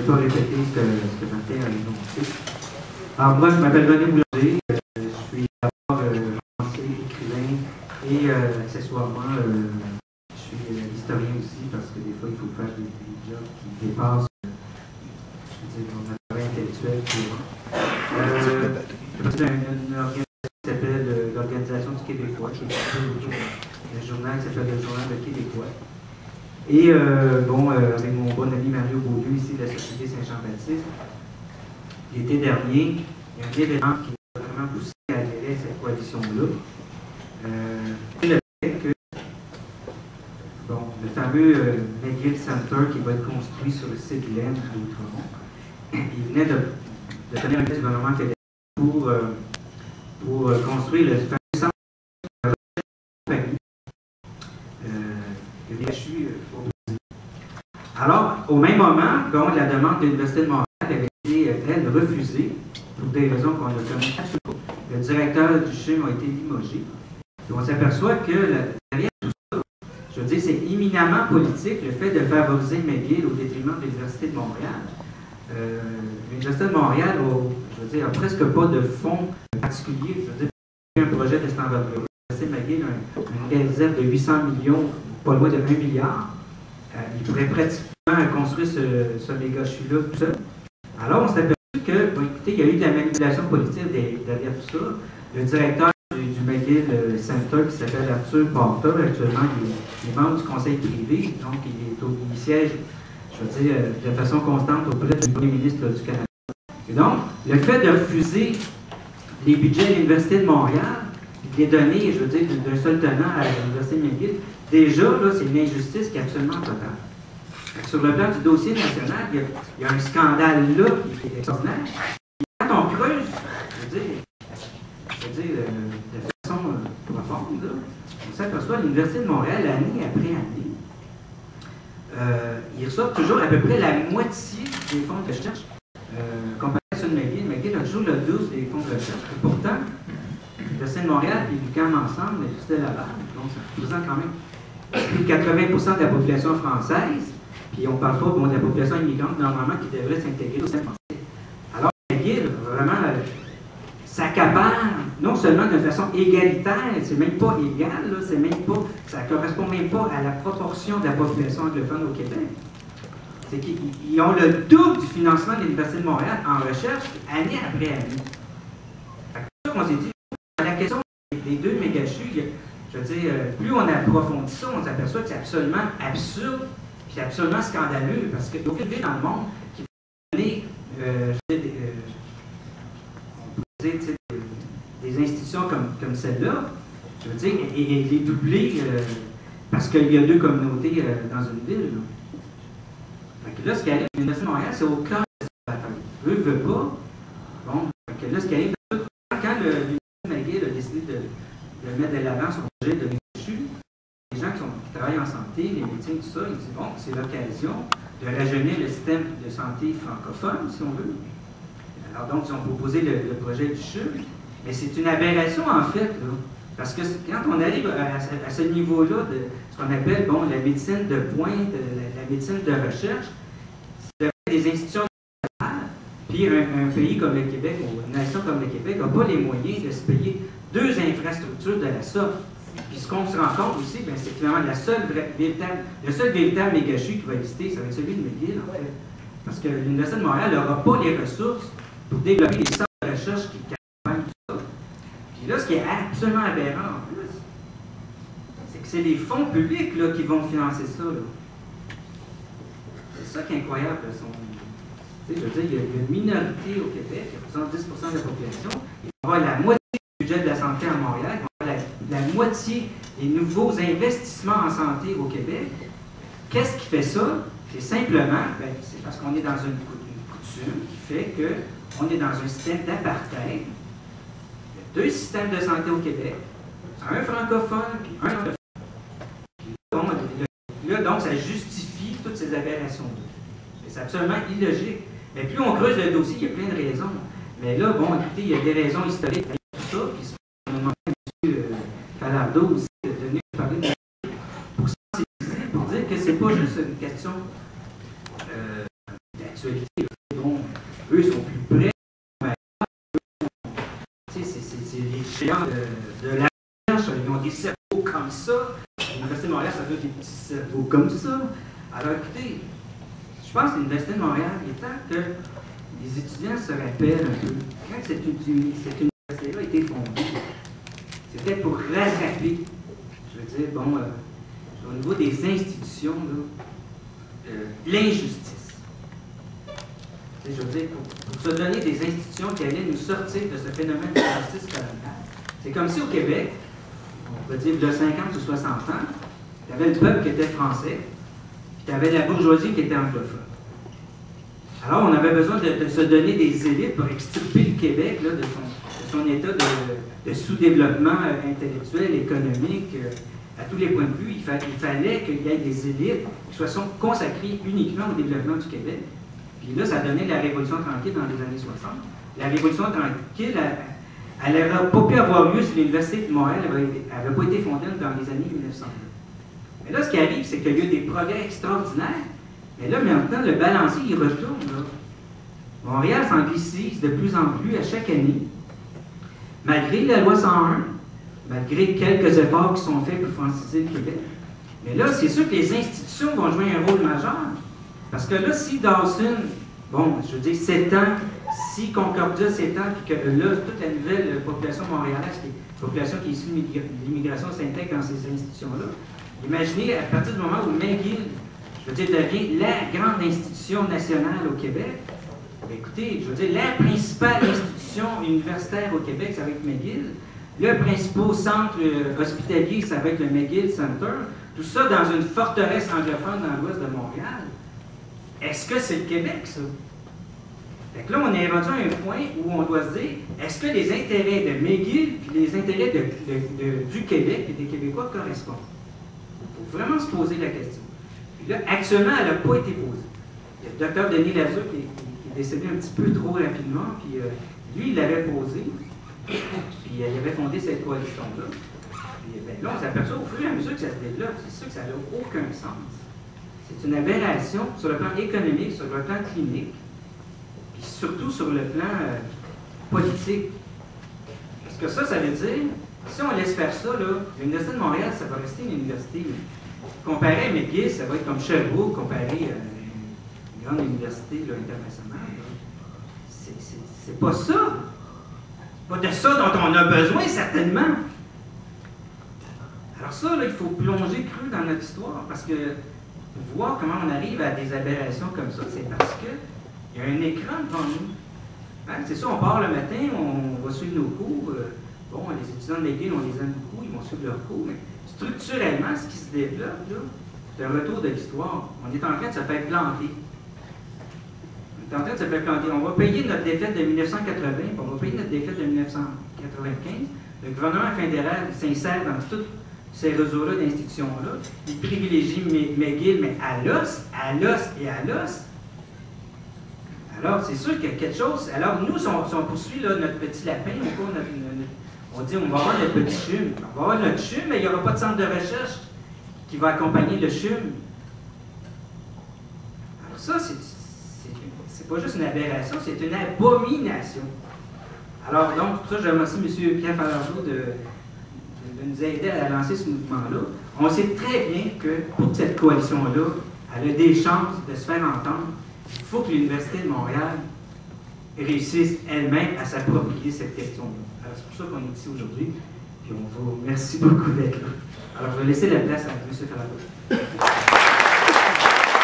vais pas répéter ce que Martin a énoncé. Alors, moi, je m'appelle René Boulanger. Je suis d'abord romancier, écrivain et accessoirement, je suis historien aussi parce que des fois, il faut faire des jobs qui dépassent mon travail intellectuel. C'est une organisation qui s'appelle l'Organisation du Québécois, qui est un journal qui s'appelle le Journal de Québécois. Et avec mon bon ami Mario Beaulieu ici de la Société Saint-Jean-Baptiste, l'été dernier, il y a un événement qui m'a vraiment poussé à adhérer à cette coalition-là. C'est le fait que le fameux McGill Center qui va être construit sur le site Laine à Outremont, il venait de tenir un test du gouvernement fédéral pour construire le fameux centre de le VHU. Alors, au même moment, la demande de l'Université de Montréal avait été, elle, refusée, pour des raisons qu'on ne connaît absolument pas. Le directeur du CHUM a été limogé. Et on s'aperçoit que derrière tout ça, je veux dire, c'est éminemment politique, le fait de favoriser McGill au détriment de l'Université de Montréal. L'Université de Montréal a presque pas de fonds particuliers. Je veux dire, un projet de cette envergure. L'Université de McGill a une réserve de 800 millions, pas loin de 1 milliard. Il pourrait pratiquement construire ce méga-CHU-là tout seul. Alors, on s'est aperçu que, écoutez, il y a eu de la manipulation politique derrière tout ça. Le directeur du McGill Center, qui s'appelle Arthur Porter, actuellement, il est membre du conseil privé, donc il siège, je veux dire, de façon constante auprès du premier ministre du Canada. Et donc, le fait de refuser les budgets de l'Université de Montréal, de les donner, je veux dire, d'un seul tenant à l'Université de McGill, déjà, là, c'est une injustice qui est absolument totale. Sur le plan du dossier national, il y a un scandale là qui est extraordinaire. Et quand on creuse, je veux dire de façon profonde, là, on s'aperçoit que l'Université de Montréal, année après année, ils reçoivent toujours à peu près la moitié des fonds de recherche. Comparé à ceux de McGill, McGill a toujours le double des fonds de recherche. Et pourtant, l'Université de Montréal et l'UQAM ensemble, l'Université de Laval, donc ça représente quand même plus de 80% de la population française, puis on ne parle pas de la population immigrante normalement qui devrait s'intégrer au système français. Alors, McGill, vraiment, s'accapare, non seulement de façon égalitaire, c'est même pas égal, là, c'est même pas, ça ne correspond même pas à la proportion de la population anglophone au Québec. C'est qu'ils ont le double du financement de l'Université de Montréal en recherche, année après année. C'est pour ça qu'on s'est dit, à la question des deux méga-CHU, je veux dire, plus on approfondit ça, on s'aperçoit que c'est absolument absurde et absolument scandaleux, parce qu'il n'y a aucune ville dans le monde qui va donner, on peut dire, des institutions comme celle-là, je veux dire, et les doubler parce qu'il y a deux communautés dans une ville. Là, ce qui arrive à l'Université de Montréal, c'est au cœur de cette bataille. Veut pas. Bon, là, ce qui arrive, quand l'Université de McGill a décidé de mettre de l'avant son projet de VHU, les gens qui travaillent en santé, les médecins, tout ça, ils disent, bon, c'est l'occasion de rajeunir le système de santé francophone, si on veut. Alors donc, ils ont proposé le projet du CHUM, mais c'est une aberration, en fait, là. Parce que quand on arrive à ce niveau-là de ce qu'on appelle la médecine de pointe, la médecine de recherche, c'est des institutions nationales, puis un pays comme le Québec, ou une nation comme le Québec, n'a pas les moyens de se payer deux infrastructures de la sorte. Puis ce qu'on se rend compte aussi, c'est que finalement le seul véritable méga-CHU qui va exister, ça va être celui de McGill, en fait. Parce que l'Université de Montréal n'aura pas les ressources pour développer des centres de recherche qui captent tout ça. Puis là, ce qui est absolument aberrant en plus, c'est que c'est les fonds publics là, qui vont financer ça. C'est ça qui est incroyable. Je veux dire, il y a une minorité au Québec, qui représente 10% de la population. Il va y avoir la moitié du budget de la santé à Montréal, il va y avoir la moitié des nouveaux investissements en santé au Québec. Qu'est-ce qui fait ça? C'est simplement, c'est parce qu'on est dans une coutume qui fait qu'on est dans un système d'apartheid. Il y a deux systèmes de santé au Québec, un francophone et un anglophone. Là, donc, ça justifie toutes ces aberrations-là. C'est absolument illogique. Mais plus on creuse le dossier, il y a plein de raisons. Mais là, bon, écoutez, il y a des raisons historiques à tout ça, puis on a demandé à M. Falardeau aussi de venir parler de pour dire que c'est pas juste une question l'actualité. Bon, eux sont plus près. C'est les géants de la recherche. Ils ont des cerveaux comme ça. L'Université de Montréal, ça doit être des petits cerveaux comme ça. Alors écoutez, je pense que l'Université de Montréal, il est temps que les étudiants se rappellent un peu. Quand cette université-là a été fondée, c'était pour rattraper, je veux dire, bon, au niveau des institutions, l'injustice. Je veux dire, pour se donner des institutions qui allaient nous sortir de ce phénomène de justice coloniale. C'est comme si au Québec, on peut dire de 50 ou 60 ans, tu avais le peuple qui était français, puis tu avais la bourgeoisie qui était anglophone. Alors, on avait besoin de se donner des élites pour extirper le Québec là, de son état de sous-développement intellectuel, économique, à tous les points de vue. Il fallait qu'il y ait des élites qui soient consacrées uniquement au développement du Québec. Puis là, ça donnait la Révolution tranquille dans les années 60. La Révolution tranquille, elle n'aurait pas pu avoir lieu si l'Université de Montréal n'avait pas été fondée dans les années 1900. Mais là, ce qui arrive, c'est qu'il y a eu des progrès extraordinaires. Mais là, maintenant, le balancier, il retourne. Là. Montréal s'anglicise de plus en plus à chaque année. Malgré la loi 101, malgré quelques efforts qui sont faits pour franciser le Québec. Mais là, c'est sûr que les institutions vont jouer un rôle majeur. Parce que là, si Dawson, bon, je veux dire, s'étend, si Concordia s'étend, puis que là, toute la nouvelle population montréalaise, la population qui est issue de l'immigration s'intègre dans ces institutions-là, imaginez, à partir du moment où McGill, je veux dire, devient la grande institution nationale au Québec, écoutez, je veux dire, la principale institution universitaire au Québec, ça va être McGill. Le principal centre hospitalier, ça va être le McGill Center. Tout ça dans une forteresse anglophone dans l'ouest de Montréal. Est-ce que c'est le Québec, ça? Fait que là, on est rendu à un point où on doit se dire, est-ce que les intérêts de McGill et les intérêts du Québec et des Québécois correspondent? Il faut vraiment se poser la question. Puis là, actuellement, elle n'a pas été posée. Il y a le docteur Denis Lazur qui est décédé un petit peu trop rapidement, puis lui, il l'avait posée, puis il avait fondé cette coalition-là. Puis ben, là, on s'aperçoit au fur et à mesure que ça se développe, c'est sûr que ça n'a aucun sens. C'est une aberration sur le plan économique, sur le plan clinique, puis surtout sur le plan politique. Parce que ça veut dire, si on laisse faire ça, l'Université de Montréal, ça va rester une université. Comparé à McGill, ça va être comme Sherbrooke, comparé à une grande université internationale. C'est pas ça. Pas de ça dont on a besoin, certainement. Alors ça, là, il faut plonger cru dans notre histoire, parce que pour voir comment on arrive à des aberrations comme ça, c'est parce qu'il y a un écran devant nous. Hein? C'est ça, on part le matin, on va suivre nos cours. Bon, les étudiants de McGill, on les aime beaucoup, ils vont suivre leurs cours, mais structurellement, ce qui se développe, c'est un retour de l'histoire. On est en train de se faire planter. On est en train de se faire planter. On va payer notre défaite de 1980, puis on va payer notre défaite de 1995. Le gouvernement fédéral s'insère dans tous ces réseaux-là d'institutions-là. Il privilégie McGill, mais à l'os et à l'os. Alors, c'est sûr qu'il y a quelque chose. Alors, nous, si on poursuit là, notre petit lapin, on dit on va avoir notre petit CHUM. On va avoir notre CHUM, mais il n'y aura pas de centre de recherche qui va accompagner le CHUM. Alors ça, c'est pas juste une aberration, c'est une abomination. Alors donc, pour ça, je remercie M. Pierre Falardeau de nous aider à lancer ce mouvement-là. On sait très bien que pour cette coalition-là, elle a des chances de se faire entendre. Il faut que l'Université de Montréal réussisse elle-même à s'approprier cette question-là. Alors c'est pour ça qu'on est ici aujourd'hui. Puis on vous remercie beaucoup d'être là. Alors je vais laisser la place à M. Falardeau.